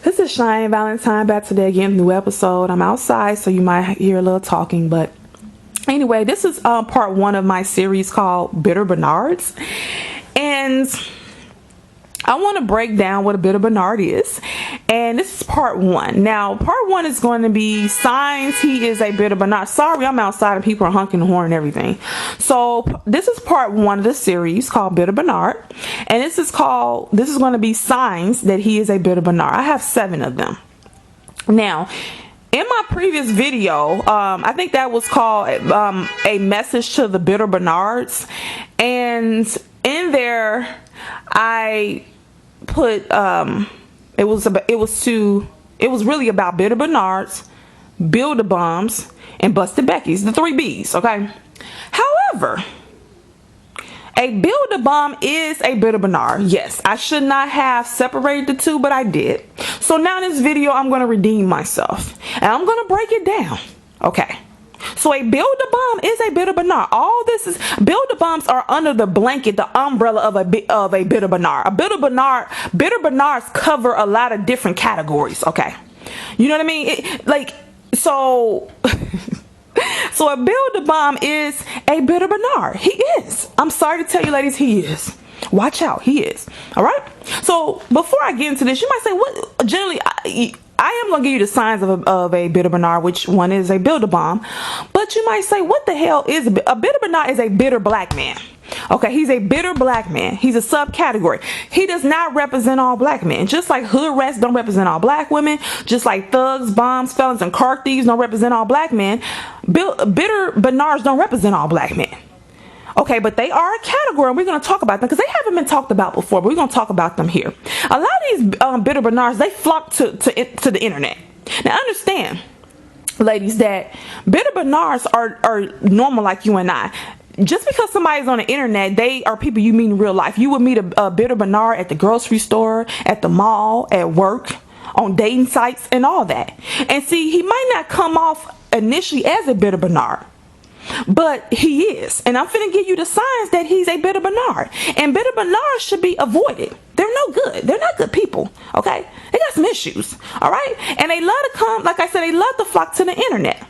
This is Cheyenne Valentine back today again, new episode. I'm outside, so you might hear a little talking, but anyway, this is part one of my series called Bitter Bernards, and I want to break down what a bitter Bernard is, and this is part one. Now, part one is going to be signs he is a bitter Bernard. Sorry, I'm outside and people are honking the horn and everything. So this is part one of the series called Bitter Bernard, and this is going to be signs that he is a bitter Bernard. I have 7 of them. Now, in my previous video, I think that was called a message to the bitter Bernards, and in there I put it was really about bitter Bernards, Build-A-Bombs, and Busted Becky's, the 3 B's. Okay, however, a Build-A-Bomb is a bitter Bernard. Yes, I should not have separated the two, but I did. So now in this video, I'm going to redeem myself, and I'm going to break it down. Okay, so a Build-A-Bomb is a bitter Bernard. All this is, Build-A-Bombs are under the blanket, the umbrella of a bitter Bernard. Bitter Bernards cover a lot of different categories. Okay, you know what I mean? So a Build-A-Bomb is a bitter Bernard. He is. I'm sorry to tell you, ladies, he is. Watch out, he is. All right. So before I get into this, you might say, what? Generally, I am going to give you the signs of a bitter Bernard, which one is a Build-A-Bomb. But you might say, what the hell is a bitter Bernard? Is a bitter black man. Okay, he's a bitter black man. He's a subcategory. He does not represent all black men. Just like hood rats don't represent all black women, just like thugs, bombs, felons, and car thieves don't represent all black men, bitter Bernards don't represent all black men. Okay, but they are a category, and we're going to talk about them because they haven't been talked about before, but we're going to talk about them here. A lot of these bitter Bernards, they flock to the internet. Now, understand, ladies, that bitter Bernards are normal like you and I. Just because somebody's on the internet, they are people you meet in real life. You would meet a bitter Bernard at the grocery store, at the mall, at work, on dating sites, and all that. And see, he might not come off initially as a bitter Bernard, but he is. And I'm finna give you the signs that he's a bitter Bernard. And bitter Bernards should be avoided. They're no good. They're not good people. Okay? They got some issues. All right? And they love to come, like I said, they love to flock to the internet.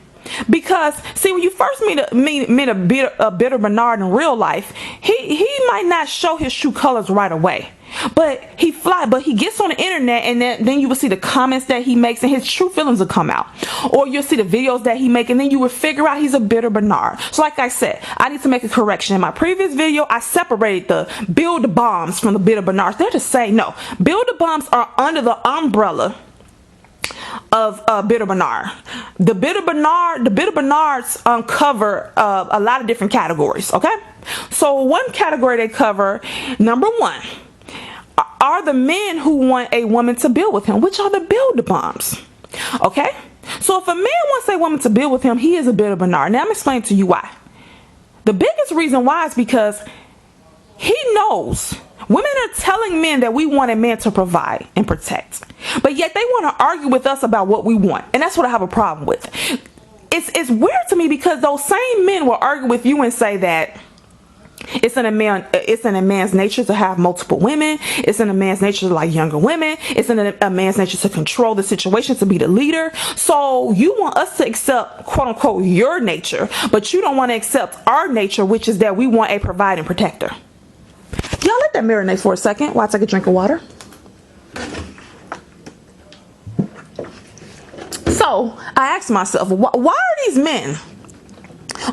Because see, when you first meet a bitter Bernard in real life, he might not show his true colors right away, but he gets on the internet, and then you will see the comments that he makes, and his true feelings will come out. Or you'll see the videos that he makes, and then you will figure out he's a bitter Bernard. So like I said, I need to make a correction. In my previous video, I separated the Build-A-Bombs from the bitter Bernards. They're the same. No, Build-A-Bombs are under the umbrella of bitter Bernard. The bitter Bernards cover a lot of different categories. Okay, so one category they cover, number one, are the men who want a woman to build with him, which are the Build-A-Bombs. Okay, so if a man wants a woman to build with him, he is a bitter Bernard. Now I'm explaining to you why. The biggest reason why is because he knows women are telling men that we want a man to provide and protect, but yet they want to argue with us about what we want, and that's what I have a problem with. It's weird to me because those same men will argue with you and say that it's in a man's nature to have multiple women. It's in a man's nature to like younger women. It's in a man's nature to control the situation, to be the leader. So you want us to accept, quote unquote, your nature, but you don't want to accept our nature, which is that we want a provider and protector. Y'all let that marinate for a second while I take a drink of water. So I asked myself, why are these men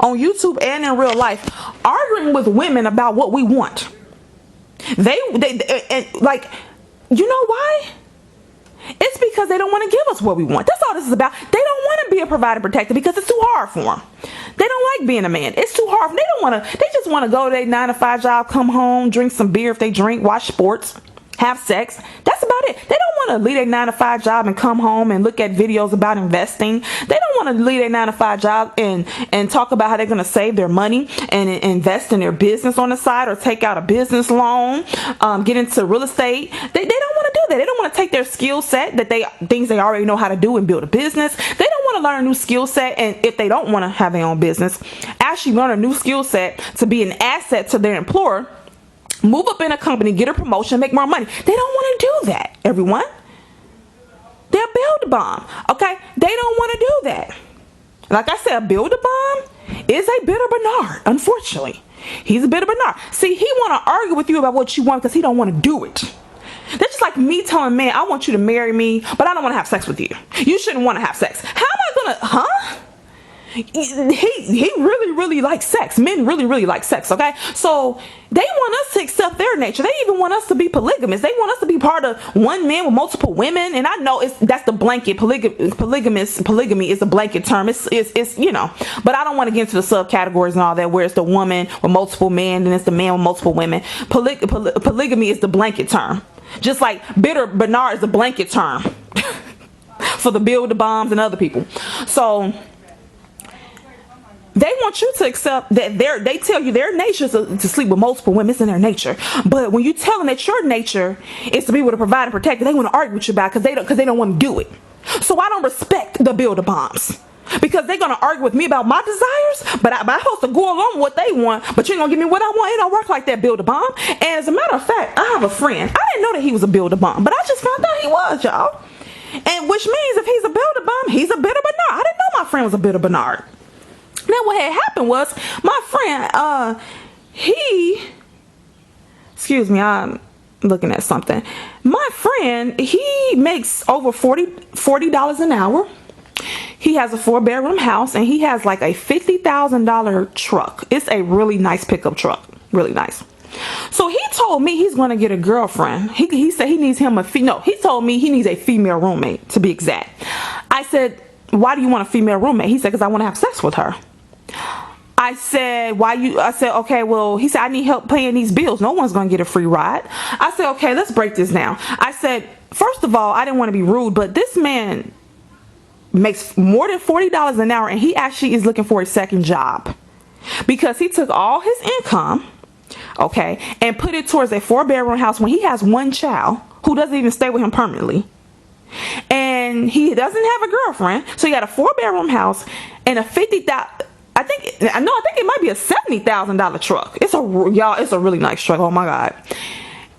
on YouTube and in real life arguing with women about what we want? They like, you know why? It's because they don't want to give us what we want. That's all this is about. They don't want to be a provider and protector because it's too hard for them. They don't like being a man. It's too hard. They don't want to. They just want to go to their 9-to-5 job, come home, drink some beer if they drink, watch sports, have sex. That's about it. They don't want to leave their 9-to-5 job and come home and look at videos about investing. They don't want to leave their 9-to-5 job and talk about how they're going to save their money and invest in their business on the side, or take out a business loan, get into real estate. They don't want to do that. They don't want to take their skill set, things they already know how to do, and build a business. They don't want to learn a new skill set, and if they don't want to have their own business, actually learn a new skill set to be an asset to their employer, move up in a company, get a promotion, make more money. They don't want to do that, everyone. Build-A-Bomb. Okay, they don't want to do that. Like I said, a Build-A-Bomb is a bitter Bernard. Unfortunately, he's a bitter Bernard. See, he want to argue with you about what you want because he don't want to do it. That's just like me telling man, I want you to marry me, but I don't want to have sex with you. You shouldn't want to have sex. How am I gonna, huh? He really likes sex. Men really like sex, okay? So they want us to accept their nature. They even want us to be polygamous. They want us to be part of one man with multiple women. And I know that's the blanket. Polygamy is a blanket term. It's you know, but I don't want to get into the subcategories and all that, where it's the woman with multiple men and it's the man with multiple women. Polygamy is the blanket term. Just like bitter Bernard is a blanket term for the Build-A-Bombs and other people. So they want you to accept that they tell you their nature is to sleep with multiple women. It's in their nature. But when you tell them that your nature is to be able to provide and protect, they want to argue with you about it because they don't want to do it. So I don't respect the Build-A-Bombs because they're going to argue with me about my desires, but I'm supposed to go along with what they want, but you ain't going to give me what I want. It don't work like that, Build-A-Bomb. And as a matter of fact, I have a friend. I didn't know that he was a Build-A-Bomb, but I just found out he was, y'all. And which means if he's a Build-A-Bomb, he's a bitter Bernard. I didn't know my friend was a bitter Bernard. Now what had happened was my friend, excuse me, I'm looking at something. My friend, he makes over $40 an hour. He has a 4-bedroom house and he has like a $50,000 truck. It's a really nice pickup truck, really nice. So he told me he's going to get a girlfriend. He said he needs him he told me he needs a female roommate, to be exact. I said, why do you want a female roommate? He said, because I want to have sex with her. I said, okay, well, he said, I need help paying these bills. No one's going to get a free ride. I said, okay, let's break this down. I said, first of all, I didn't want to be rude, but this man makes more than $40 an hour and he actually is looking for a second job because he took all his income, okay, and put it towards a 4-bedroom house when he has one child who doesn't even stay with him permanently. And he doesn't have a girlfriend. So he got a 4-bedroom house and a $50,000, I think it might be a $70,000 truck. It's a really nice truck. Oh my God.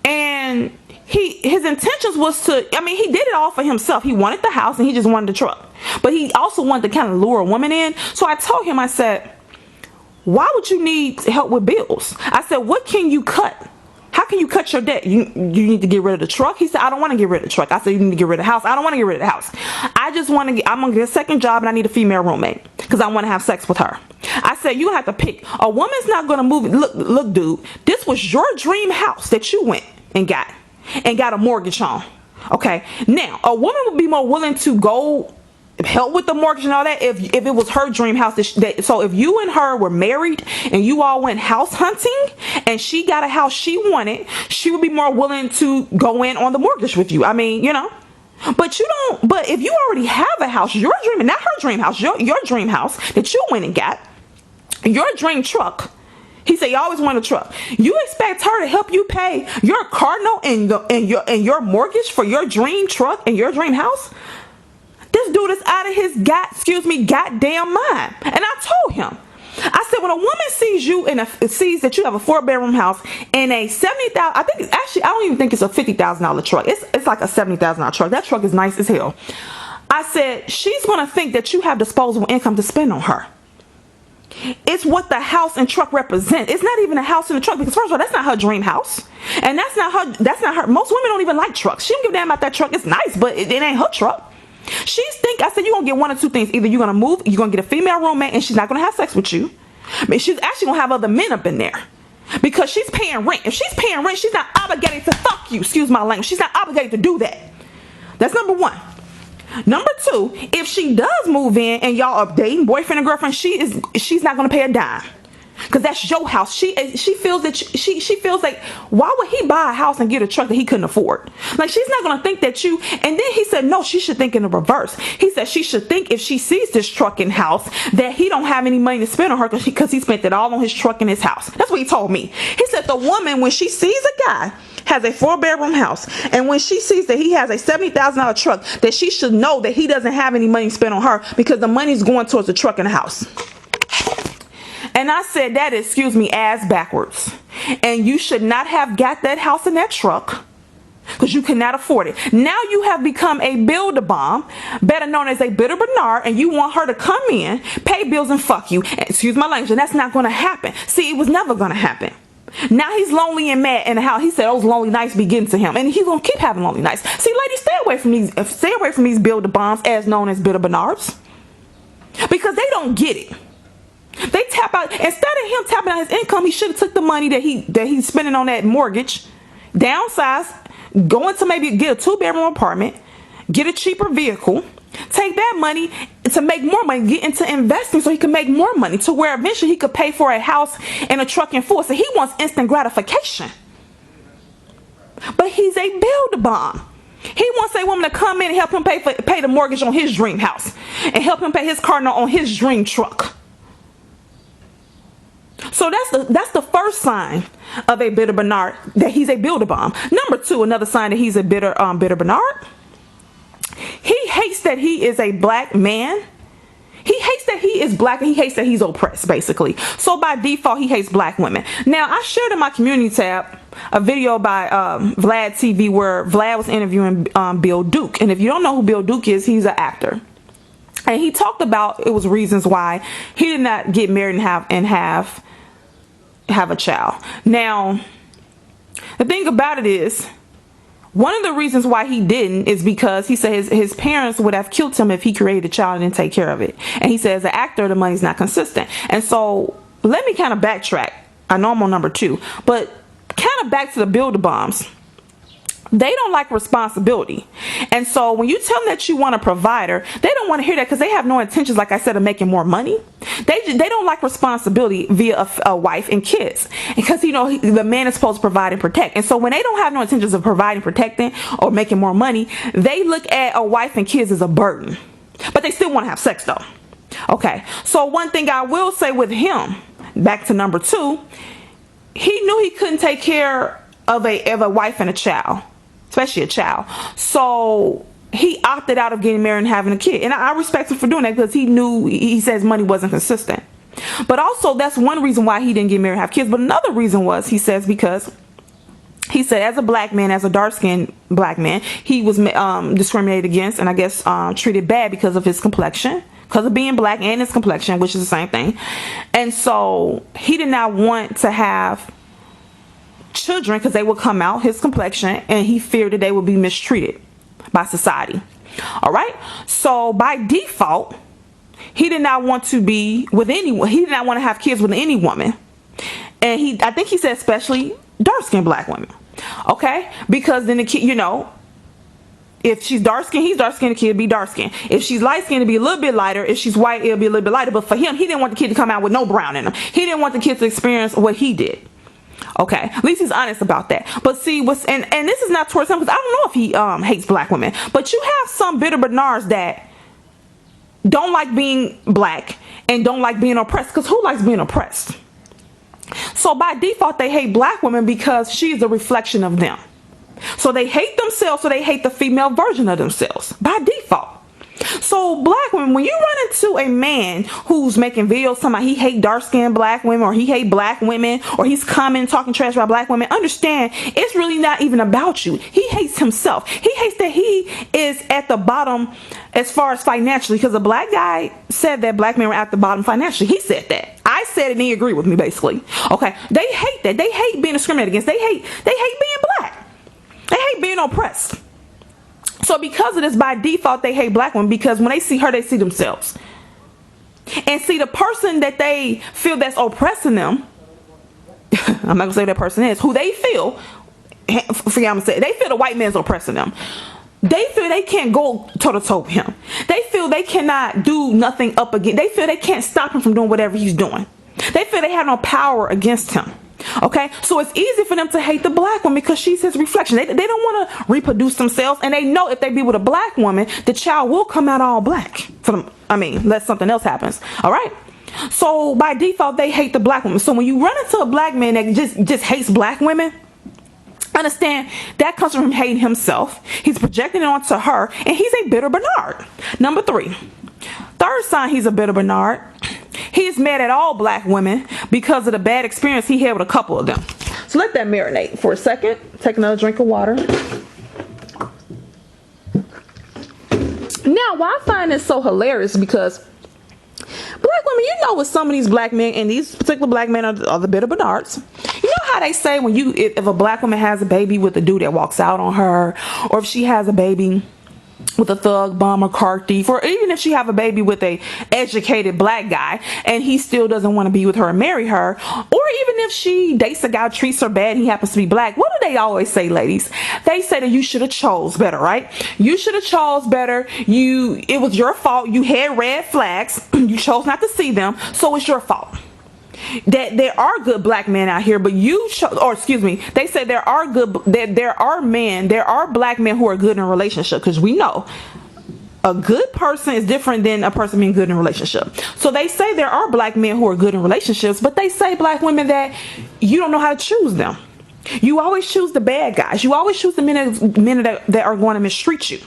And his intentions was he did it all for himself. He wanted the house and he just wanted the truck. But he also wanted to kind of lure a woman in. So I told him, I said, why would you need help with bills? I said, what can you cut? How can you cut your debt? You need to get rid of the truck. He said, I don't want to get rid of the truck. I said, you need to get rid of the house. I don't want to get rid of the house. I'm going to get a second job and I need a female roommate because I want to have sex with her. I said, you have to pick. A woman's not going to move. Look, dude, this was your dream house that you went and got a mortgage on. Okay. Now, a woman would be more willing to go help with the mortgage and all that if it was her dream house. So if you and her were married and you all went house hunting and she got a house she wanted, she would be more willing to go in on the mortgage with you. I mean, you know, but if you already have a house, your dream, not her dream house, your dream house that you went and got, your dream truck. He said you always want a truck. You expect her to help you pay your car note and your mortgage for your dream truck and your dream house? This dude is out of his goddamn mind. And I told him, I said, when a woman sees you sees that you have a 4-bedroom house and a $70,000, I don't even think it's a $50,000 truck. It's like a $70,000 truck. That truck is nice as hell. I said, she's going to think that you have disposable income to spend on her. It's what the house and truck represent. It's not even a house and a truck because first of all, that's not her dream house. And that's not her. Most women don't even like trucks. She don't give a damn about that truck. It's nice, but it ain't her truck. I said, you're going to get one of two things. Either you're going to move, you're going to get a female roommate and she's not going to have sex with you. I mean, she's actually going to have other men up in there because she's paying rent. If she's paying rent, she's not obligated to fuck you. Excuse my language. She's not obligated to do that. That's number one. Number two, if she does move in and y'all are dating, boyfriend and girlfriend, she's not going to pay a dime. Because that's your house. She feels that she feels like, why would he buy a house and get a truck that he couldn't afford? Like, she's not going to think that you. And then he said, no, she should think in the reverse. He said she should think if she sees this truck and house that he don't have any money to spend on her because he spent it all on his truck and his house. That's what he told me. He said the woman, when she sees a guy has a 4-bedroom house and when she sees that he has a $70,000 truck, that she should know that he doesn't have any money to spend on her because the money's going towards the truck and the house. And I said, that is, ass backwards. And you should not have got that house and that truck because you cannot afford it. Now you have become a build-a-bomb, better known as a bitter Bernard, and you want her to come in, pay bills, and fuck you. Excuse my language, and that's not going to happen. See, it was never going to happen. Now he's lonely and mad in the house. He said those lonely nights be getting to him, and he's gonna keep having lonely nights. See, ladies, stay away from these build-a-bombs, as known as bitter Bernards, because they don't get it. They tap out. Instead of him tapping out his income, he should have took the money that he's spending on that mortgage, downsize, go into maybe get a 2-bedroom apartment, get a cheaper vehicle, take that money to make more money, get into investing so he can make more money, to where eventually he could pay for a house and a truck and full. So he wants instant gratification. But he's a build-a-bomb. He wants a woman to come in and help him pay the mortgage on his dream house and help him pay his car note on his dream truck. So that's the first sign of a bitter Bernard, that he's a build-a-bomb. Number 2, another sign that he's a bitter Bernard. He hates that he is a black man. He hates that he is black, and he hates that he's oppressed, basically. So by default, he hates black women. Now, I shared in my community tab a video by Vlad TV where Vlad was interviewing Bill Duke. And if you don't know who Bill Duke is, he's an actor. And he talked about, it was reasons why he did not get married and have a child. Now, the thing about it is, one of the reasons why he didn't is because he said his parents would have killed him if he created a child and didn't take care of it. And he says, as an actor, the money's not consistent. And so let me kind of backtrack. I know I'm on number 2, but kind of back to the build-a-bombs. They don't like responsibility. And so when you tell them that you want a provider, they don't want to hear that, because they have no intentions, like I said, of making more money. They don't like responsibility via a wife and kids, because the man is supposed to provide and protect. And so when they don't have no intentions of providing, protecting, or making more money, they look at a wife and kids as a burden. But they still want to have sex though. Okay, so one thing I will say with him, back to number 2, he knew he couldn't take care of a wife and a child, especially a child. So he opted out of getting married and having a kid. And I respect him for doing that, because he says money wasn't consistent. But also, that's one reason why he didn't get married and have kids. But another reason was, he said, as a black man, as a dark-skinned black man, he was discriminated against and I guess treated bad because of his complexion, because of being black, and his complexion, which is the same thing. And so he did not want to have children because they would come out his complexion, and he feared that they would be mistreated by society. All right, so by default, he did not want to be with anyone. He did not want to have kids with any woman, and I think he said especially dark-skinned black women. Okay, because then the kid, if she's dark-skinned, he's dark-skinned, the kid will be dark-skinned. If she's light-skinned, it'll be a little bit lighter. If she's white, it'll be a little bit lighter. But for him, he didn't want the kid to come out with no brown in him. He didn't want the kid to experience what he did. Okay, at least he's honest about that. But see, and this is not towards him, because I don't know if he hates black women. But you have some bitter Bernards that don't like being black and don't like being oppressed, because who likes being oppressed? So by default, they hate black women because she's a reflection of them. So they hate themselves, so they hate the female version of themselves by default. So black women, when you run into a man who's making videos talking about he hate dark-skinned black women, or he hate black women, or he's coming talking trash about black women, understand it's really not even about you. He hates himself. He hates that he is at the bottom as far as financially, because a black guy said that black men were at the bottom financially. He said that. I said it and he agreed with me, basically. Okay, they hate that. They hate being discriminated against. They hate being black. They hate being oppressed. So because of this, by default, they hate black women, because when they see her, they see themselves. And see, the person that they feel that's oppressing them, I'm not going to say who that person is, who they feel, they feel the white man's oppressing them. They feel they can't go toe-to-toe with him. They feel they cannot do nothing up against. They feel they can't stop him from doing whatever he's doing. They feel they have no power against him. Okay, so it's easy for them to hate the black woman because she's his reflection. They don't want to reproduce themselves, and they know if they be with a black woman, the child will come out all black for them. Unless something else happens. All right. So by default, they hate the black woman. So when you run into a black man that just hates black women, understand that comes from him hating himself. He's projecting it onto her, and he's a bitter Bernard. Number 3, third sign he's a bitter Bernard. He's mad at all black women because of the bad experience he had with a couple of them. So let that marinate for a second. Take another drink of water. Now, why I find this so hilarious, because black women, you know, with some of these black men, and these particular black men are the bitter Bernards. You know how they say when if a black woman has a baby with a dude that walks out on her, or if she has a baby with a thug, bum, or car thief, or even if she have a baby with a educated black guy and he still doesn't want to be with her and marry her, or even if she dates a guy, treats her bad, and he happens to be black, what do they always say, ladies? They say that you should have chose better, right? You should have chose better. It was your fault. You had red flags. You chose not to see them, so it's your fault. That there are good black men out here, but they say there are black men who are good in a relationship, because we know a good person is different than a person being good in a relationship. So they say there are black men who are good in relationships, but they say black women that you don't know how to choose them. You always choose the bad guys. You always choose the men that are going to mistreat you.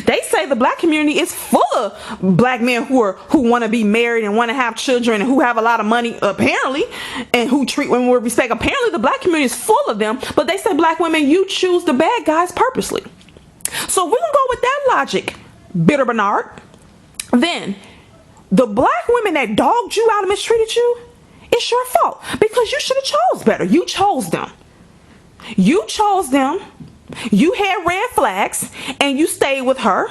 They say the black community is full of black men who want to be married and want to have children and who have a lot of money, apparently, and who treat women with respect. Apparently the black community is full of them, but they say black women, you choose the bad guys purposely. So we're gonna go with that logic, bitter Bernard. Then the black women that dogged you out and mistreated you, it's your fault, because you should have chose better. You chose them. You had red flags and you stayed with her.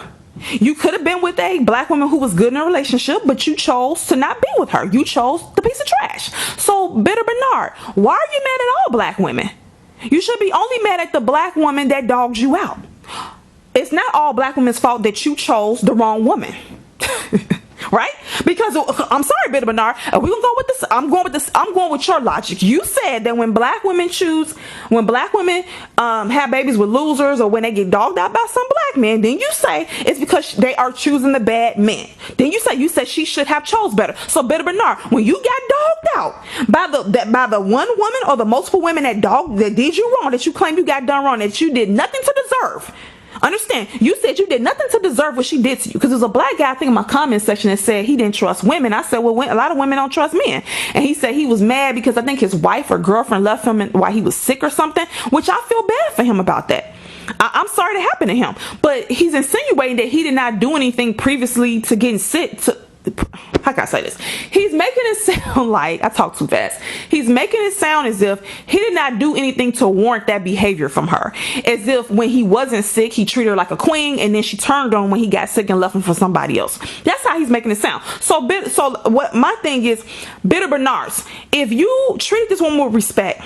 You could have been with a black woman who was good in a relationship, but you chose to not be with her. You chose the piece of trash. So, bitter Bernard, why are you mad at all black women? You should be only mad at the black woman that dogged you out. It's not all black women's fault that you chose the wrong woman. Right? Because I'm sorry, bitter Bernard, we're gonna go with this. I'm going with your logic. You said that when black women have babies with losers, or when they get dogged out by some black men, then you say it's because they are choosing the bad men. Then you said she should have chose better. So bitter Bernard, when you got dogged out by the one woman or the multiple women that did you wrong, that you claim you got done wrong, that you did nothing to deserve. Understand, you said you did nothing to deserve what she did to you, because there's a black guy, I think, in my comment section that said he didn't trust women. I said, well, a lot of women don't trust men. And he said he was mad because I think his wife or girlfriend left him while he was sick or something, which I feel bad for him about that. I'm sorry that happened to him, but he's insinuating that he did not do anything previously to getting sick. How can I say this? He's making it sound like, I talk too fast. He's making it sound as if he did not do anything to warrant that behavior from her. As if when he wasn't sick, he treated her like a queen, and then she turned on when he got sick and left him for somebody else. That's how he's making it sound. So what my thing is, bitter Bernards, if you treat this woman with respect,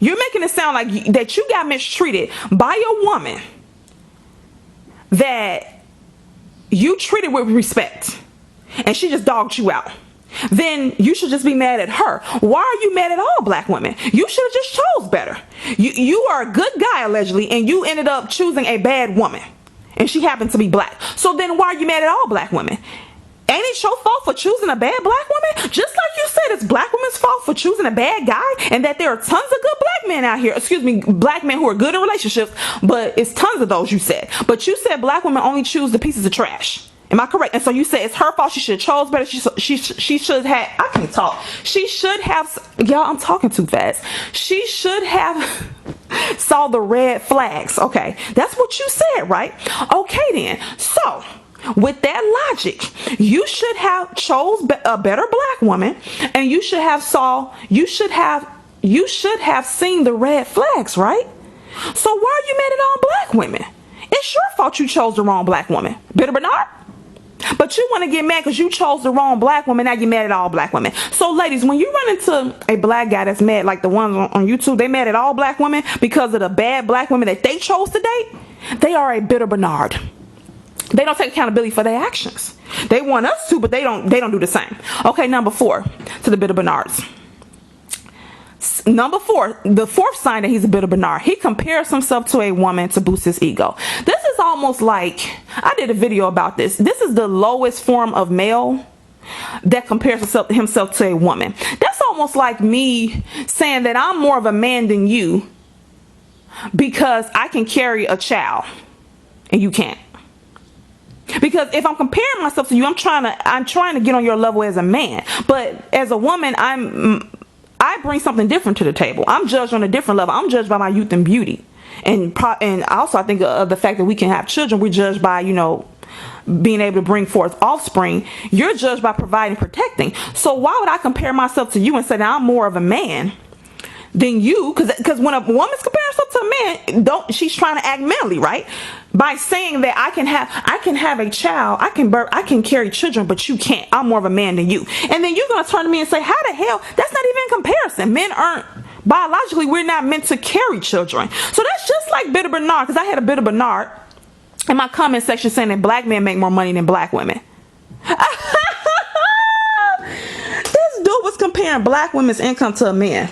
you're making it sound like that you got mistreated by a woman that you treated with respect, and she just dogged you out. Then you should just be mad at her. Why are you mad at all black women? You should have just chose better. You are a good guy, allegedly, and you ended up choosing a bad woman, and she happened to be black. So then why are you mad at all black women? Ain't it your fault for choosing a bad black woman? Just like you said it's black women's fault for choosing a bad guy, and that there are tons of good black men out here, black men who are good in relationships, but it's tons of those, you said. But you said black women only choose the pieces of trash. Am I correct? And so you say it's her fault. She should have chose better. She should have. I can't talk. She should have. Y'all, I'm talking too fast. She should have saw the red flags. Okay, that's what you said, right? Okay, then. So with that logic, you should have chose a better black woman, and you should have seen the red flags, right? So why are you mad at all black women? It's your fault you chose the wrong black woman, bitter Bernard. But you want to get mad because you chose the wrong black woman. Now you're mad at all black women. So ladies, when you run into a black guy that's mad, like the ones on YouTube, they mad at all black women because of the bad black women that they chose to date, they are a bitter Bernard. They don't take accountability for their actions. They want us to, but they don't do the same. Okay, number 4 to the bitter Bernards. Number 4, the fourth sign that he's a bitter Bernard, he compares himself to a woman to boost his ego. This is almost like, I did a video about this. This is the lowest form of male that compares himself to a woman. That's almost like me saying that I'm more of a man than you because I can carry a child and you can't. Because if I'm comparing myself to you, I'm trying to get on your level as a man. But as a woman, I bring something different to the table. I'm judged on a different level. I'm judged by my youth and beauty. And also I think of the fact that we can have children. We're judged by, being able to bring forth offspring. You're judged by providing, protecting. So why would I compare myself to you and say that I'm more of a man than you? Because when a woman's comparing herself to a man, she's trying to act manly, right? By saying that I can have a child, I can carry children, but you can't. I'm more of a man than you. And then you're gonna turn to me and say, how the hell? That's not even in comparison. Men aren't biologically, we're not meant to carry children. So that's just like Bitter Bernard, because I had a Bitter Bernard in my comment section saying that black men make more money than black women. This dude was comparing black women's income to a man.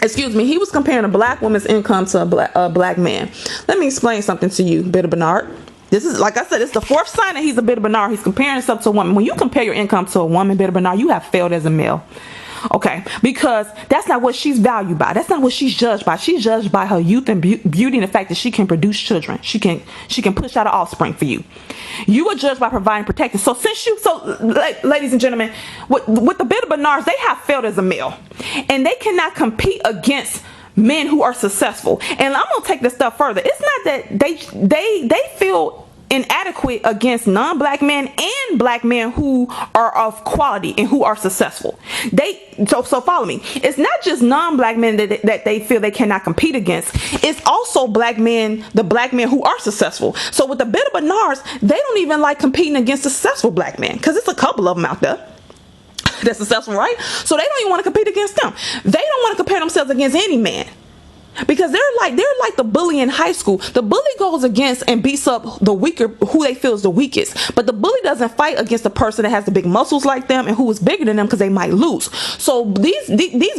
Excuse me, he was comparing a black woman's income to a black man. Let me explain something to you, Bitter Bernard. This is, like I said, it's the fourth sign that he's a Bitter Bernard. He's comparing himself to a woman. When you compare your income to a woman, Bitter Bernard, you have failed as a male. Okay, because that's not what she's valued by. That's not what she's judged by. She's judged by her youth and beauty and the fact that she can produce children. She can push out an offspring for you. You are judged by providing, protecting. So ladies and gentlemen, with the Bitter Bernards, they have failed as a male, and they cannot compete against men who are successful. And I'm gonna take this stuff further. It's not that they feel inadequate against non-black men and black men who are of quality and who are successful. So follow me. It's not just non-black men that they feel they cannot compete against. It's also the black men who are successful. So with the Bitter Bernards, they don't even like competing against successful black men, because it's a couple of them out there that's successful, right? So they don't even want to compete against them. They don't want to compare themselves against any man, because they're like the bully in high school. The bully goes against and beats up the weaker, who they feel is the weakest. But the bully doesn't fight against the person that has the big muscles like them and who is bigger than them, because they might lose. So these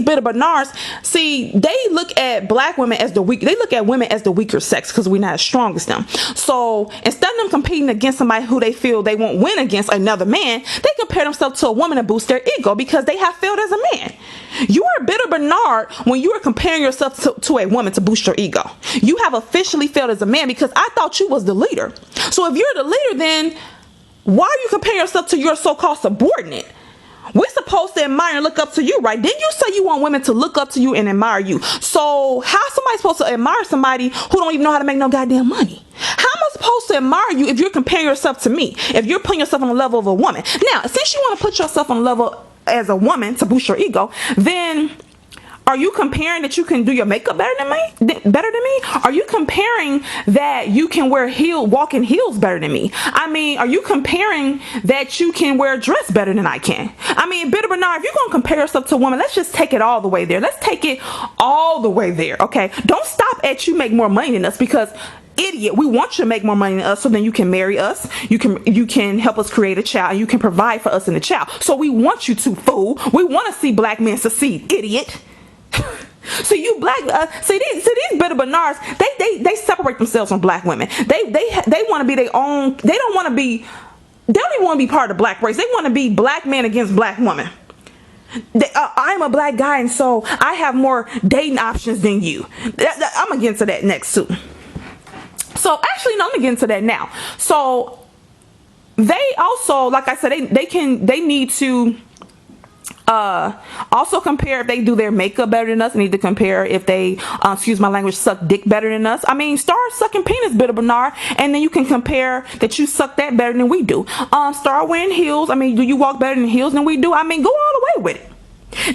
Bitter Bernards, see, they look at black women as the weak. They look at women as the weaker sex because we're not as strong as them. So instead of them competing against somebody who they feel they won't win against, another man, they compare themselves to a woman to boost their ego because they have failed as a man. You are a Bitter Bernard when you are comparing yourself to a woman to boost your ego. You have officially failed as a man, because I thought you was the leader. So if you're the leader, then why are you comparing yourself to your so-called subordinate? We're supposed to admire and look up to you, right? Didn't you say you want women to look up to you and admire you? So how somebody supposed to admire somebody who don't even know how to make no goddamn money? How am I supposed to admire you if you're comparing yourself to me? If you're putting yourself on the level of a woman? Now, since you want to put yourself on the level as a woman to boost your ego, then are you comparing that you can do your makeup better than me? Are you comparing that you can walk in heels better than me? I mean, are you comparing that you can wear a dress better than I can? I mean, Bitter Bernard, if you're going to compare yourself to a woman, let's just take it all the way there. Let's take it all the way there, okay? Don't stop at you make more money than us, because idiot, we want you to make more money than us so then you can marry us, you can help us create a child, and you can provide for us and the child. So we want you to, fool. We want to see black men succeed, idiot. So you see these Bitter Bernards, they separate themselves from black women. They want to be their own. They don't even want to be part of the black race. They want to be black men against black women. I'm a black guy, and so I have more dating options than you. I'm gonna get into that next too. So actually, no, I'm gonna get into that now. So they also, like I said, they need to also compare if they do their makeup better than us. They need to compare if they, excuse my language, suck dick better than us. I mean, start sucking penis, Bitter Bernard, and then you can compare that you suck that better than we do. Start wearing heels. I mean, do you walk better in heels than we do? I mean, go all the way with it.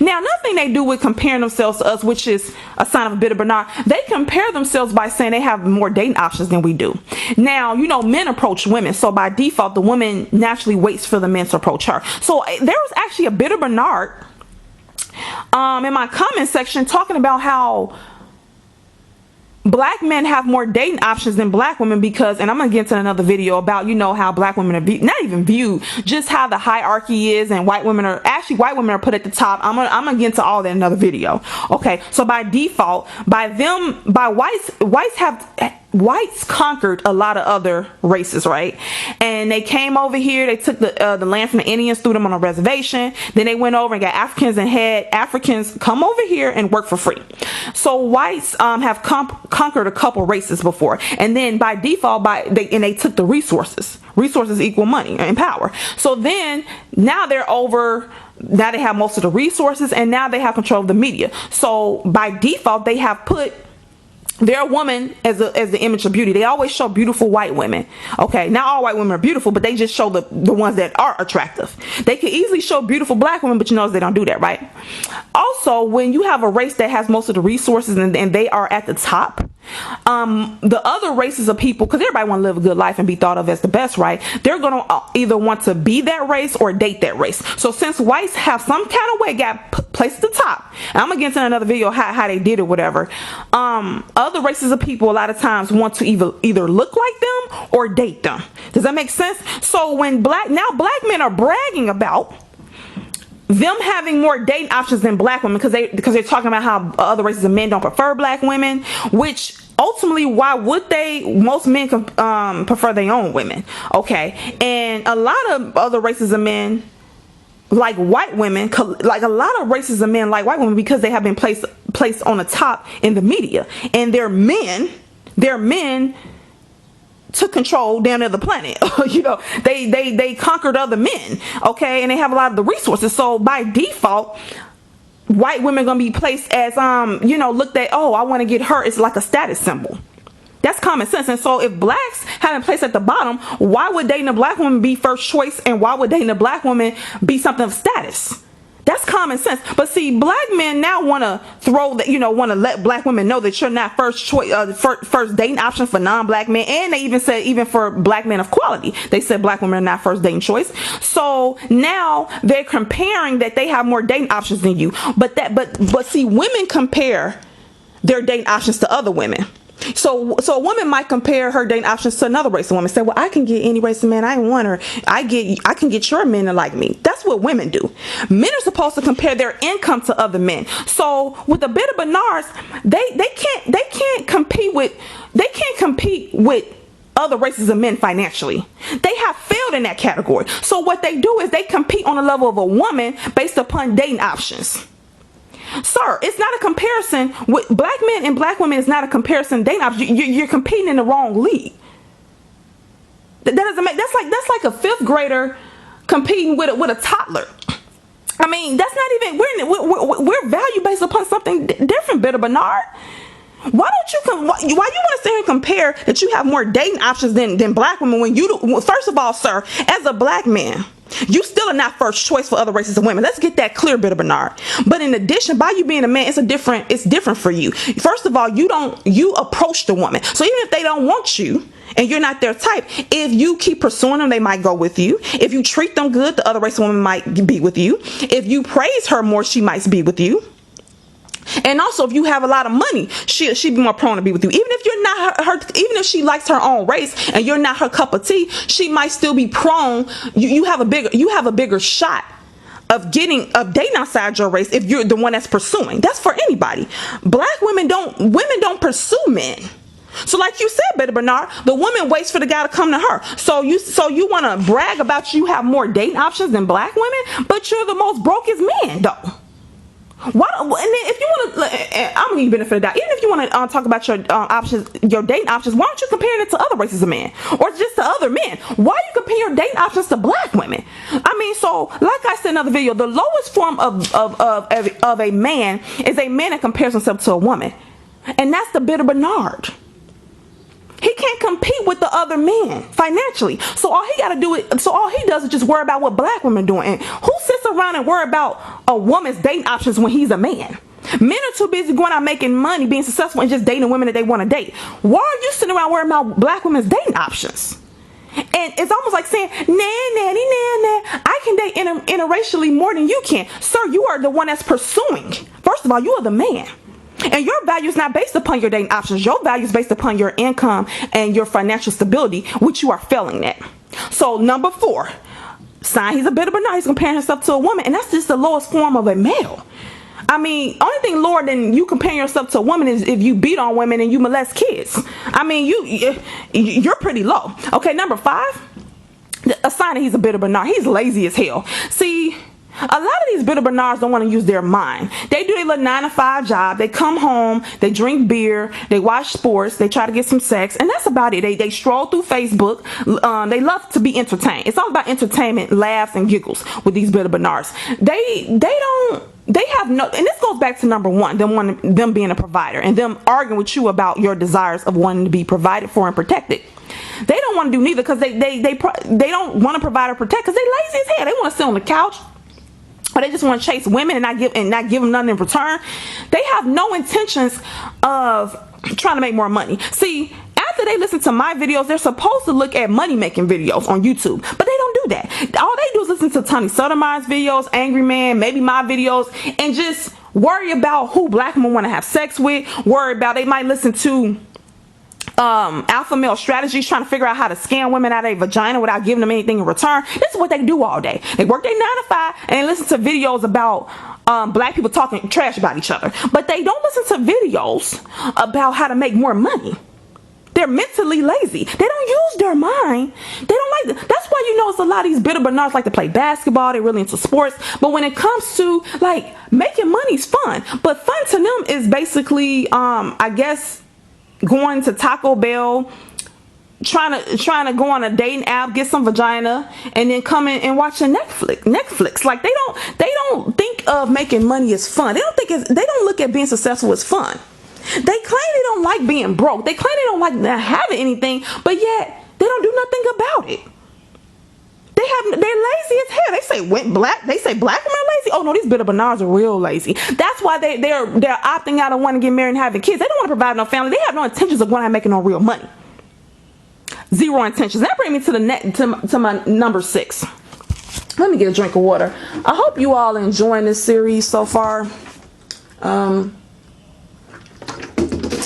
Now, another thing they do with comparing themselves to us, which is a sign of a Bitter Bernard, they compare themselves by saying they have more dating options than we do. Now, you know, men approach women, so by default, the woman naturally waits for the men to approach her. So there was actually a Bitter Bernard in my comment section talking about how black men have more dating options than black women because, and I'm gonna get into another video about, you know, how black women are not even viewed, just how the hierarchy is, and white women are put at the top. I'm gonna get into all that in another video. Okay, so by default, whites conquered a lot of other races, right? And they came over here, they took the land from the Indians, threw them on a reservation. Then they went over and got Africans and had Africans come over here and work for free. So whites have conquered a couple races before, and then by default, they took the resources. Resources equal money and power. So then now they're over. Now they have most of the resources, and now they have control of the media. So by default, they have put they're a woman as the image of beauty. They always show beautiful white women. Okay, not all white women are beautiful, but they just show the ones that are attractive. They could easily show beautiful black women, but you notice they don't do that, right? Also, when you have a race that has most of the resources and they are at the top, the other races of people, because everybody want to live a good life and be thought of as the best, right? They're going to either want to be that race or date that race. So since whites have some kind of way got placed at the top, and I'm going to get into another video how they did it, whatever, other races of people a lot of times want to either look like them or date them. Does that make sense? So when black men are bragging about them having more dating options than black women because they're talking about how other races of men don't prefer black women, which ultimately, why would they? Most men prefer their own women. Okay, and a lot of other races of men like white women, like a lot of races of men like white women because they have been placed on the top in the media, and they're men took control down to the planet. You know, they conquered other men, okay, and they have a lot of the resources. So by default, white women are gonna be placed as looked at, oh, I want to get her. It's like a status symbol. That's common sense. And so if blacks have been placed at the bottom, why would dating a black woman be first choice, and why would dating a black woman be something of status? That's common sense. But see, black men now want to want to let black women know that you're not first choice, first dating option for non-black men. And they even said, even for black men of quality, they said black women are not first dating choice. So now they're comparing that they have more dating options than you. But see, women compare their dating options to other women. So a woman might compare her dating options to another race of woman. Say, well, I can get any race of man I want, or I can get your men to like me. That's what women do. Men are supposed to compare their income to other men. So with a bit of Bernards, they can't compete with other races of men financially. They have failed in that category. So what they do is they compete on the level of a woman based upon dating options. Sir, it's not a comparison with black men and black women. It's not a comparison dating option. You're competing in the wrong league. That doesn't make that's like a fifth grader competing with a toddler. I mean, that's not even we're value based upon something different, Bitter Bernard. Why you want to sit here and compare that you have more dating options than black women when you do? First of all, sir, as a black man, you still are not first choice for other races of women. Let's get that clear, Bitter Bernard. But in addition, by you being a man, it's different for you. First of all, you approach the woman. So even if they don't want you and you're not their type, if you keep pursuing them, they might go with you. If you treat them good, the other race of woman might be with you. If you praise her more, she might be with you. And also, if you have a lot of money, she'd be more prone to be with you. Even if you're not even if she likes her own race and you're not her cup of tea, she might still be prone. You have a bigger shot of dating outside your race if you're the one that's pursuing. That's for anybody. Black women don't pursue men. So like you said, Bitter Bernard, the woman waits for the guy to come to her. So you want to brag about you have more dating options than black women, but you're the most brokest man though. Why? And then if you want to, I'm gonna give you benefit of that. Even if you want to talk about your options, your dating options, why aren't you comparing it to other races of men or just to other men? Why are you comparing your dating options to black women? I mean, so like I said in another video, the lowest form of a man is a man that compares himself to a woman, and that's the Bitter Bernard. He can't compete with the other men financially. So all he does is just worry about what black women are doing. And who sits around and worry about a woman's dating options when he's a man? Men are too busy going out making money, being successful, and just dating women that they want to date. Why are you sitting around worrying about black women's dating options? And it's almost like saying, nah, I can date interracially more than you can. Sir, you are the one that's pursuing. First of all, you are the man. And your value is not based upon your dating options. Your value is based upon your income and your financial stability, which you are failing at. So number 4, sign he's a Bitter Bernard. He's comparing himself to a woman, and that's just the lowest form of a male. I mean, only thing lower than you comparing yourself to a woman is if you beat on women and you molest kids. I mean, you're pretty low. Okay, number 5, a sign that he's a Bitter Bernard. He's lazy as hell. See, a lot of these Bitter Bernards don't want to use their mind. They do their little 9-to-5 job. They come home, they drink beer, they watch sports, they try to get some sex, and that's about it. They stroll through Facebook. They love to be entertained. It's all about entertainment, laughs, and giggles with these Bitter Bernards. They they have no, and this goes back to number one, them being a provider and them arguing with you about your desires of wanting to be provided for and protected. They don't want to do neither because they don't want to provide or protect because they lazy as hell. They want to sit on the couch, or they just want to chase women and not give them nothing in return. They have no intentions of trying to make more money. See, after they listen to my videos, they're supposed to look at money making videos on YouTube, but they don't do that. All they do is listen to Tony Sotomayor's videos, Angry Man, maybe my videos, and just worry about who black women want to have sex with. Worry about, they might listen to alpha male strategies, trying to figure out how to scam women out of a vagina without giving them anything in return. This is what they do all day. They work their 9 to 5 and they listen to videos about black people talking trash about each other, but they don't listen to videos about how to make more money. They're mentally lazy. They don't use their mind. They don't like it. That's why you notice a lot of these bitter Bernards like to play basketball. They're really into sports. But when it comes to like making money is fun. But fun to them is basically, I guess, going to Taco Bell, trying to go on a dating app, get some vagina, and then come in and watch a Netflix. Like they don't think of making money as fun. They don't look at being successful as fun. They claim they don't like being broke. They claim they don't like not having anything, but yet they don't do nothing about it. They're lazy as hell. They say black women are lazy. Oh no, these bitter Bernards are real lazy. That's why they're opting out of wanting to get married and having kids. They don't want to provide no family. They have no intentions of going out and making no real money. Zero intentions. That brings me to my number 6. Let me get a drink of water. I hope you all enjoying this series so far.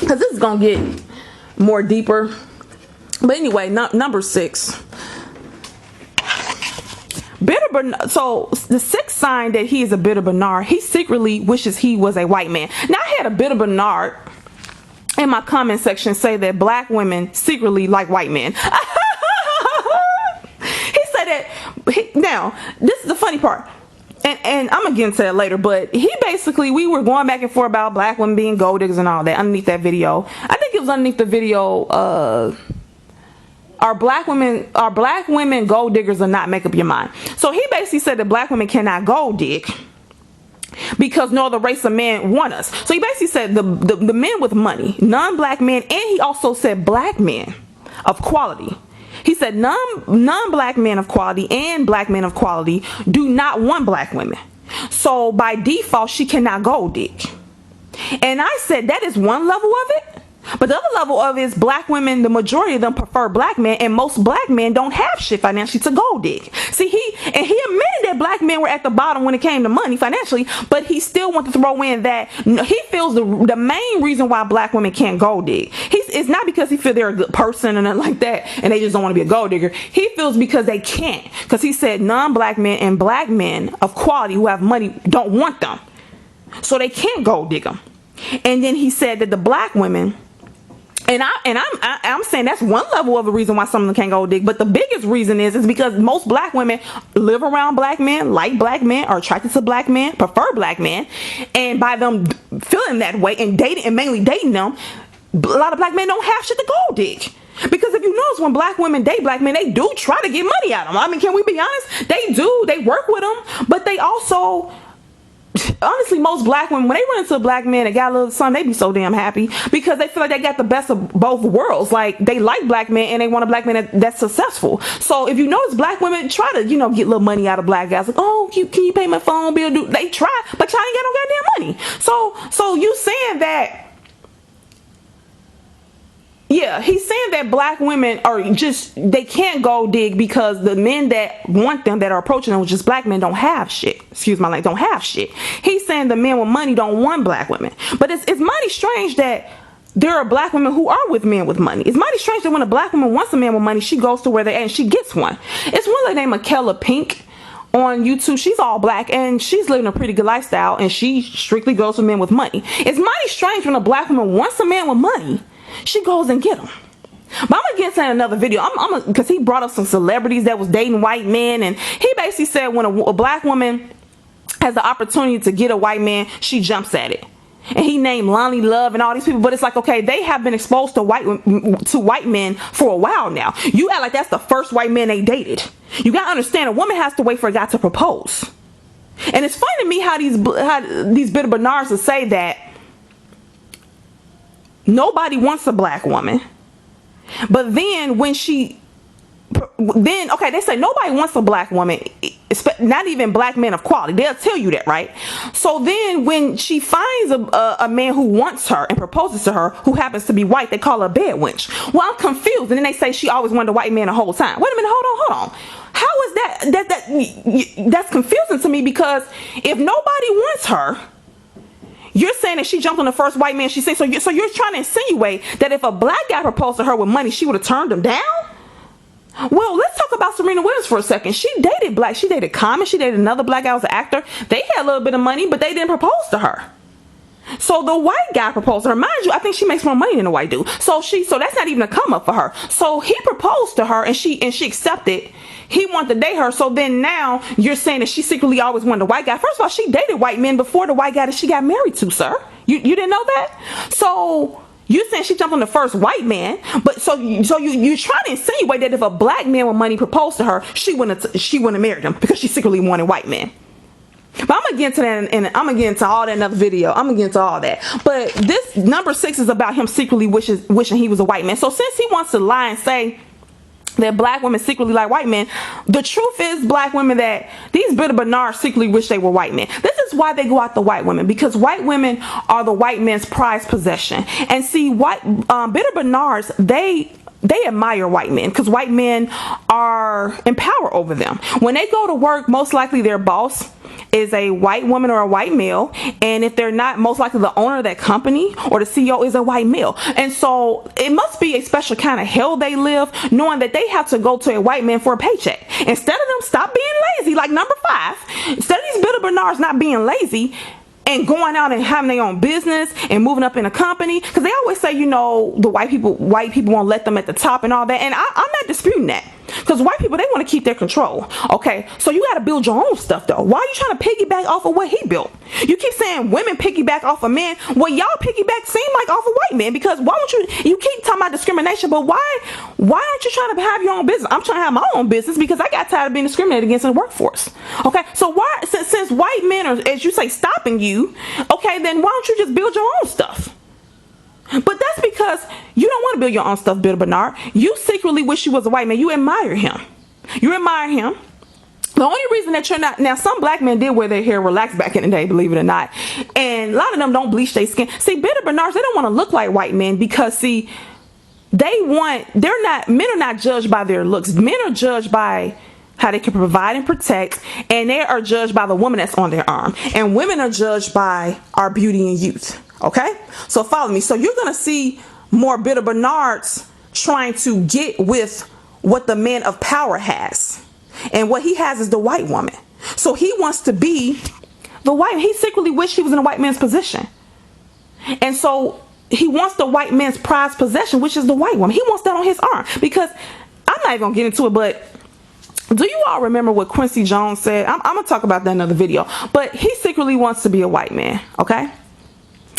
Because this is gonna get more deeper. But anyway, number 6. Bitter Bernard. So the 6th sign that he is a bitter Bernard, he secretly wishes he was a white man. Now I had a bitter Bernard in my comment section say that black women secretly like white men. He said that. Now this is the funny part. And I'm gonna get into that later, but we were going back and forth about black women being gold diggers and all that underneath that video. I think it was underneath the video, are black women gold diggers or not? Make up your mind. So he basically said that black women cannot gold dig because no other race of men want us. So he basically said the men with money, non-black men, and he also said black men of quality. He said non-black men of quality and black men of quality do not want black women. So by default, she cannot gold dig. And I said that is one level of it. But the other level of it is black women, the majority of them prefer black men, and most black men don't have shit financially to gold dig. See, he admitted that black men were at the bottom when it came to money financially, but he still wanted to throw in that he feels the main reason why black women can't gold dig. It's not because he feels they're a good person and nothing like that, and they just don't want to be a gold digger. He feels because they can't. Because he said non-black men and black men of quality who have money don't want them, so they can't gold dig them. And then he said that the black women. And I'm saying that's one level of a reason why some of them can't go dig. But the biggest reason is because most black women live around black men, like black men, are attracted to black men, prefer black men. And by them feeling that way and dating, and mainly dating them, a lot of black men don't have shit to go dig. Because if you notice, when black women date black men, they do try to get money out of them. I mean, can we be honest? They do. They work with them. But they also... Honestly, most black women, when they run into a black man that got a little something, they be so damn happy because they feel like they got the best of both worlds. Like, they like black men and they want a black man that's successful. So if you notice, black women try to, get a little money out of black guys. Like, oh, can you pay my phone bill? They try, but y'all ain't got no goddamn money. So you saying that? Yeah, he's saying that black women are they can't go dig because the men that want them, that are approaching them, which is black men, don't have shit. Excuse my language, don't have shit. He's saying the men with money don't want black women. But it's mighty strange that there are black women who are with men with money. It's mighty strange that when a black woman wants a man with money, she goes to where they're at and she gets one. It's one lady named Michaela Pink on YouTube. She's all black and she's living a pretty good lifestyle and she strictly goes for men with money. It's mighty strange when a black woman wants a man with money, she goes and get him. But I'm gonna get into another video. Because he brought up some celebrities that was dating white men, and he basically said when a black woman has the opportunity to get a white man, she jumps at it. And he named Lonnie Love and all these people, but it's like, okay, they have been exposed to white men for a while now. You act like that's the first white man they dated. You gotta understand, a woman has to wait for a guy to propose. And it's funny to me how these bitter Bernards will say that nobody wants a black woman, but then when okay, they say nobody wants a black woman, not even black men of quality. They'll tell you that, right? So then when she finds a man who wants her and proposes to her, who happens to be white, they call her a bed wench. Well, I'm confused. And then they say she always wanted a white man the whole time. Wait a minute, hold on. How is that's confusing to me, because if nobody wants her, you're saying that she jumped on the first white man she said. So you're trying to insinuate that if a black guy proposed to her with money, she would have turned him down? Well, let's talk about Serena Williams for a second. She dated Common, she dated another black guy who was an actor. They had a little bit of money, but they didn't propose to her. So the white guy proposed to her. Mind you, I think she makes more money than the white dude. So that's not even a come up for her. So he proposed to her and she accepted. He wanted to date her. So then now you're saying that she secretly always wanted a white guy. First of all, she dated white men before the white guy that she got married to, sir. You didn't know that? So you're saying she jumped on the first white man, but so you're trying to insinuate that if a black man with money proposed to her, she wouldn't have married him because she secretly wanted white men. But I'm gonna get into that, and I'm gonna get into all that in another video. I'm gonna get into all that. But this number 6 is about him secretly wishing he was a white man. So since he wants to lie and say that black women secretly like white men, the truth is, black women, that these bitter Bernards secretly wish they were white men. This is why they go after white women, because white women are the white man's prized possession. And see, bitter Bernards, they admire white men because white men are in power over them. When they go to work, most likely their boss is a white woman or a white male, and if they're not, most likely the owner of that company or the CEO is a white male. And so it must be a special kind of hell they live, knowing that they have to go to a white man for a paycheck. Instead of them stop being lazy, like number 5, instead of these bitter Bernards not being lazy and going out and having their own business and moving up in a company, because they always say, the white people won't let them at the top and all that, and I'm not disputing that, because white people, they want to keep their control. Okay, so you got to build your own stuff though. Why are you trying to piggyback off of what he built? You keep saying women piggyback off of men. Well, y'all piggyback seem like off of white men, because why don't you keep talking about discrimination, but why aren't you trying to have your own business? I'm trying to have my own business because I got tired of being discriminated against in the workforce. Okay, so why, since white men are, as you say, stopping you, okay, then why don't you just build your own stuff? But that's because you don't want to build your own stuff, bitter Bernard. You secretly wish you was a white man. You admire him. The only reason that you're not, now some black men did wear their hair relaxed back in the day, believe it or not, and a lot of them don't bleach their skin. See, bitter Bernards, they don't want to look like white men, because see, men are not judged by their looks. Men are judged by how they can provide and protect, and they are judged by the woman that's on their arm, and women are judged by our beauty and youth. Okay, so follow me. So you're gonna see more bitter Bernards trying to get with what the man of power has, and what he has is the white woman. So he wants to be the white. He secretly wished he was in a white man's position, and so he wants the white man's prized possession, which is the white woman. He wants that on his arm, because I'm not even gonna get into it, but do you all remember what Quincy Jones said? I'm gonna talk about that in another video. But he secretly wants to be a white man. Okay.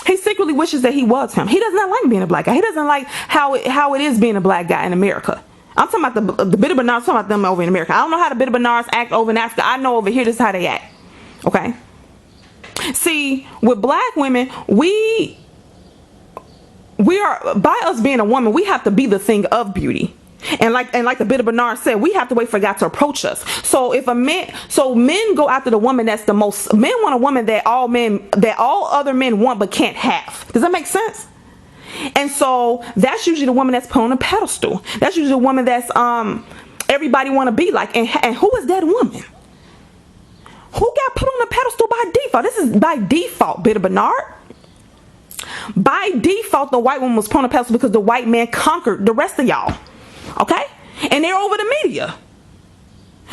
He secretly wishes that he was him. He does not like being a black guy. He doesn't like how it is being a black guy in America. I'm talking about the bitter Bernards. I'm talking about them over in America. I don't know how the bitter Bernards act over in Africa. I know over here this is how they act. Okay. See, with black women, we are, by us being a woman, we have to be the thing of beauty. And like the bitter Bernard said, we have to wait for God to approach us. So men go after the woman that's the most, men want a woman that all other men want but can't have. Does that make sense? And so that's usually the woman that's put on a pedestal. That's usually the woman that's everybody want to be like. And who is that woman? Who got put on a pedestal by default? This is by default, bitter Bernard. By default, the white woman was put on a pedestal because the white man conquered the rest of y'all. Okay? And they're over the media.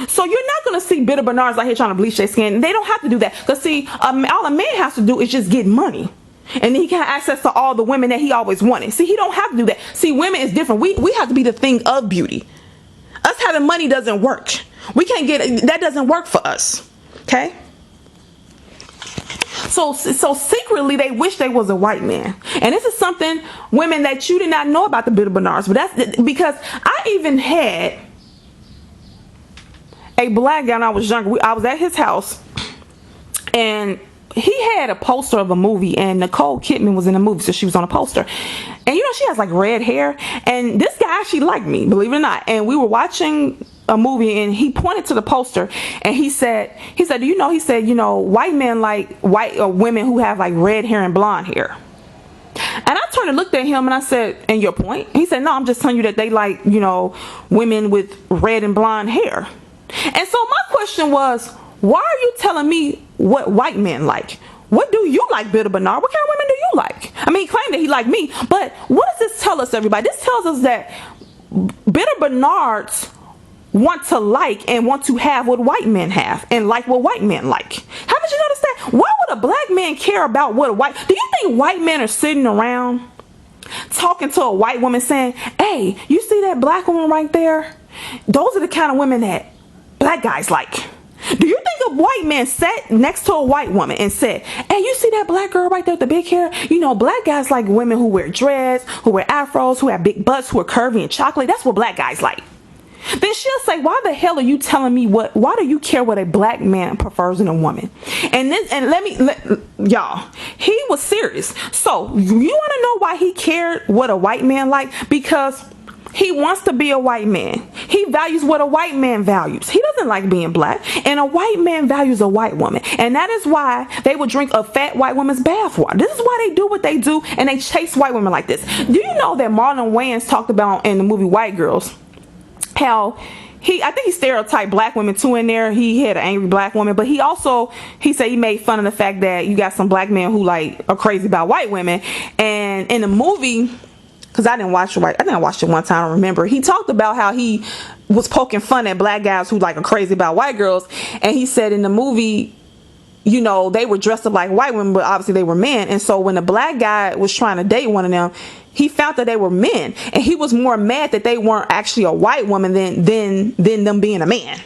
So you're not going to see bitter Bernards out here trying to bleach their skin. They don't have to do that. Because see, all a man has to do is just get money. And then he can have access to all the women that he always wanted. See, he don't have to do that. See, women is different. We have to be the thing of beauty. Us having money doesn't work. We can't get, that doesn't work for us. Okay? So secretly they wish they was a white man. And this is something, women, that you did not know about the bitter Bernards. But that's because I even had a black guy when I was younger. I was at his house and he had a poster of a movie, and Nicole Kidman was in the movie, so she was on a poster. And she has like red hair, and this guy actually liked me, believe it or not. And we were watching a movie, and he pointed to the poster, and he said, do you know, he said, white men like white women who have like red hair and blonde hair. And I turned and looked at him, and I said, and your point? He said, no, I'm just telling you that they like, women with red and blonde hair. And so my question was, why are you telling me what white men like? What do you like, Bitter Bernard? What kind of women do you like? I mean, he claimed that he liked me, but what does this tell us, everybody? This tells us that Bitter Bernards want to like and want to have what white men have and like what white men like. Haven't you noticed that? Why would a black man care about what a white... Do you think white men are sitting around talking to a white woman saying, hey, you see that black woman right there? Those are the kind of women that black guys like. Do you think a white man sat next to a white woman and said, hey, you see that black girl right there with the big hair? Black guys like women who wear dreads, who wear afros, who have big butts, who are curvy and chocolate. That's what black guys like. Then she'll say, why the hell are you telling me why do you care what a black man prefers in a woman? And y'all, he was serious. So you want to know why he cared what a white man liked? Because he wants to be a white man. He values what a white man values. He doesn't like being black. And a white man values a white woman. And that is why they would drink a fat white woman's bathwater. This is why they do what they do, and they chase white women like this. Do you know that Marlon Wayans talked about in the movie White Girls how I think he stereotyped black women too in there. He had an angry black woman, but he said he made fun of the fact that you got some black men who like are crazy about white women. And in the movie, because I think I watched it one time, I don't remember, he talked about how he was poking fun at black guys who like are crazy about white girls. And he said in the movie, they were dressed up like white women, but obviously they were men. And so when the black guy was trying to date one of them, he found that they were men, and he was more mad that they weren't actually a white woman than them being a man.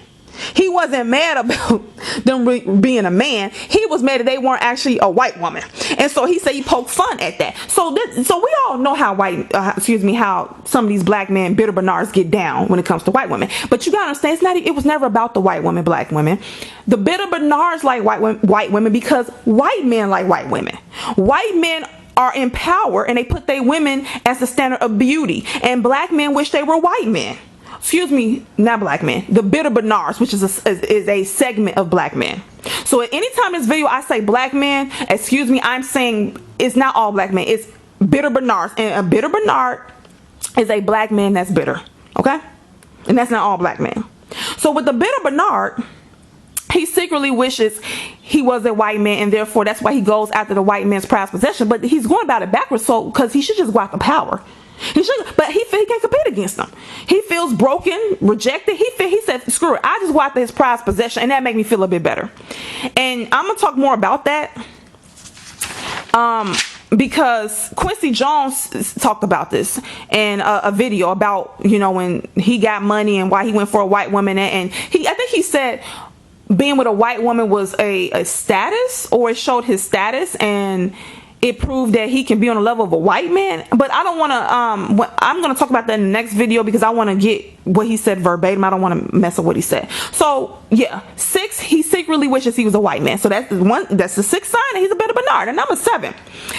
He wasn't mad about them being a man. He was mad that they weren't actually a white woman. And so he said he poked fun at that. So we all know how how some of these black men, Bitter Bernards, get down when it comes to white women. But you gotta understand, it was never about the white women, black women. The Bitter Bernards like white women because white men like white women. White men are in power, and they put their women as the standard of beauty. And black men wish they were white men. Excuse me, not black men. The Bitter Bernards, which is a segment of black men. So at any time in this video I say black men, excuse me, I'm saying it's not all black men. It's Bitter Bernards. And a Bitter Bernard is a black man that's bitter. Okay? And that's not all black men. So with the Bitter Bernard, he secretly wishes he was a white man, and therefore that's why he goes after the white man's prized possession. But he's going about it backwards, so because he should just go after power. He should, but he can't compete against them. He feels broken, rejected. He said, screw it, I just go after his prized possession, and that made me feel a bit better. And I'm gonna talk more about that because Quincy Jones talked about this in a video about when he got money and why he went for a white woman, and I think he said being with a white woman was a status, or it showed his status, and it proved that he can be on the level of a white man. But I don't want to I'm going to talk about that in the next video because I want to get what he said verbatim. I don't want to mess with what he said. So yeah, 6, he secretly wishes he was a white man. So that's the 6th sign that he's a Bitter Bernard. And number 7,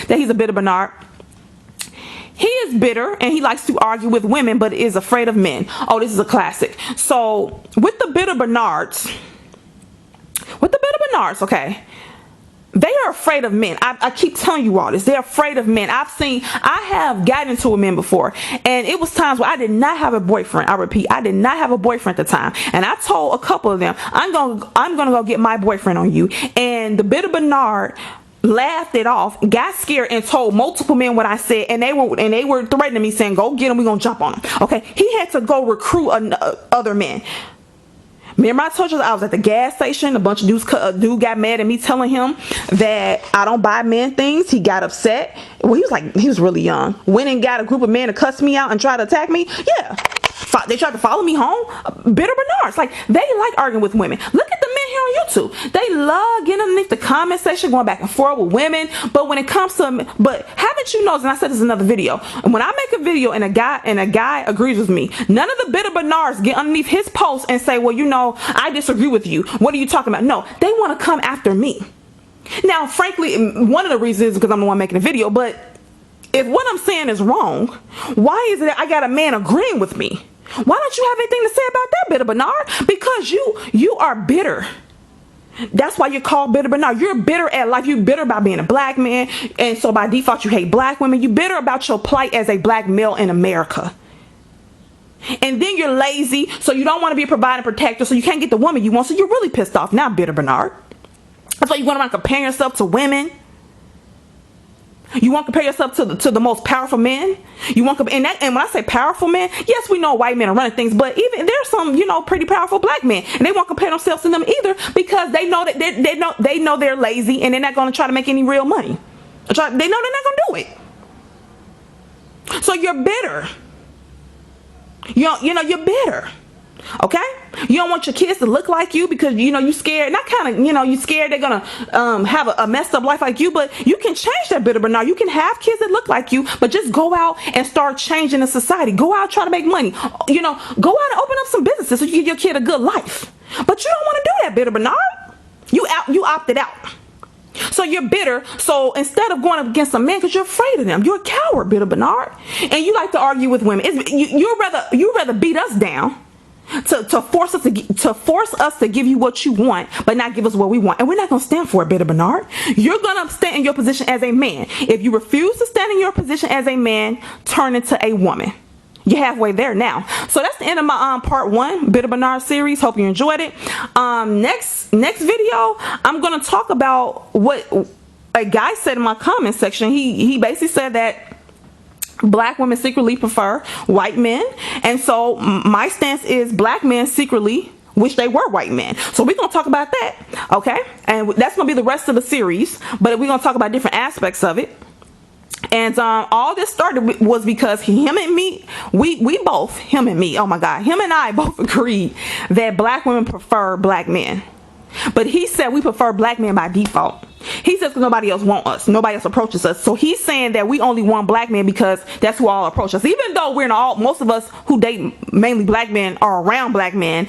that he's a Bitter Bernard. He is bitter, and he likes to argue with women, but is afraid of men. Oh, this is a classic. So with the Bitter Bernards, okay, they are afraid of men. I keep telling you all this. They're afraid of men. I have gotten into a man before, and it was times where I did not have a boyfriend. I repeat, I did not have a boyfriend at the time, and I told a couple of them, I'm gonna go get my boyfriend on you. And the Bitter Bernard laughed it off, got scared, and told multiple men what I said, and they were threatening me, saying, "Go get him. We're gonna jump on him." Okay, he had to go recruit other men. Remember I told you I was at the gas station, a bunch of dude got mad at me telling him that I don't buy men things. He got upset. Well, he was really young. Went and got a group of men to cuss me out and try to attack me. Yeah. They tried to follow me home. Bitter Bernards. Like, they like arguing with women. Look at the men here on YouTube. They love getting underneath the comment section, going back and forth with women. But when it comes to, but haven't you noticed, and I said this in another video, when I make a video and a guy agrees with me, none of the Bitter Bernards get underneath his post and say, well, I disagree with you. What are you talking about? No, they want to come after me. Now, frankly, one of the reasons is because I'm the one making the video, but if what I'm saying is wrong, why is it that I got a man agreeing with me? Why don't you have anything to say about that, Bitter Bernard? Because you are bitter. That's why you're called Bitter Bernard. You're bitter at life. You're bitter about being a black man, and so by default you hate black women. You're bitter about your plight as a black male in America. And then you're lazy, so you don't want to be a provider protector, so you can't get the woman you want, so you're really pissed off now, Bitter Bernard. That's why you want to compare yourself to women. You want to compare yourself to the most powerful men. You want to, and when I say powerful men, yes, we know white men are running things, but even there's some, you know, pretty powerful black men, and they won't compare themselves to them either because they know that they know they're lazy and they're not going to try to make any real money. They know they're not going to do it. So you're bitter. You know you're bitter. Okay, you don't want your kids to look like you because you know you scared, not kind of, you know, you scared they're gonna have a messed up life like you, but you can change that, Bitter Bernard. You can have kids that look like you, but just go out and start changing the society. Go out, try to make money, you know, go out and open up some businesses so you give your kid a good life. But you don't want to do that, Bitter Bernard. You opted out. So you're bitter. So instead of going up against a man because you're afraid of them, you're a coward, Bitter Bernard, and you like to argue with women. You rather beat us down to force us to give you what you want, but not give us what we want. And we're not going to stand for it, Bitter Bernard. You're going to stand in your position as a man. If you refuse to stand in your position as a man, turn into a woman. You're halfway there now. So that's the end of my part 1 Bitter Bernard series. Hope you enjoyed it. Next video, I'm going to talk about what a guy said in my comment section. He basically said that black women secretly prefer white men, and so my stance is black men secretly wish they were white men. So we're gonna talk about that, okay? And that's gonna be the rest of the series, but we're gonna talk about different aspects of it. And all this started was because him and me, him and I both agreed that black women prefer black men. But he said we prefer black men by default. He says because nobody else wants us, nobody else approaches us. So he's saying that we only want black men because that's who all approach us. Even though most of us who date mainly black men are around black men,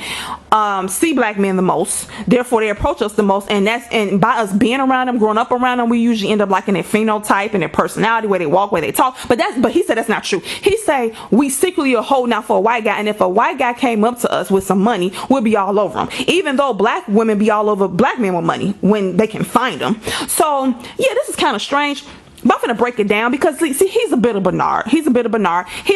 see black men the most, therefore they approach us the most, and by us being around them, growing up around them, we usually end up liking their phenotype and their personality, where they walk, where they talk. But he said that's not true. He say we secretly are holding out for a white guy, and if a white guy came up to us with some money, we'll be all over him. Even though black women be all over black men with money when they can find them. So yeah, this is kind of strange, but I'm gonna break it down because see, he's a Bitter Bernard. He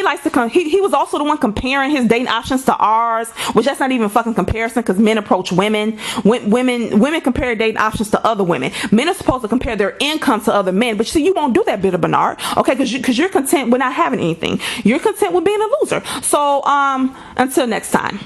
likes to come. He was also the one comparing his dating options to ours, which that's not even fucking comparison because men approach women. Women compare dating options to other women. Men are supposed to compare their income to other men, but see, you won't do that, Bitter Bernard. Okay, because you're content with not having anything. You're content with being a loser. So until next time.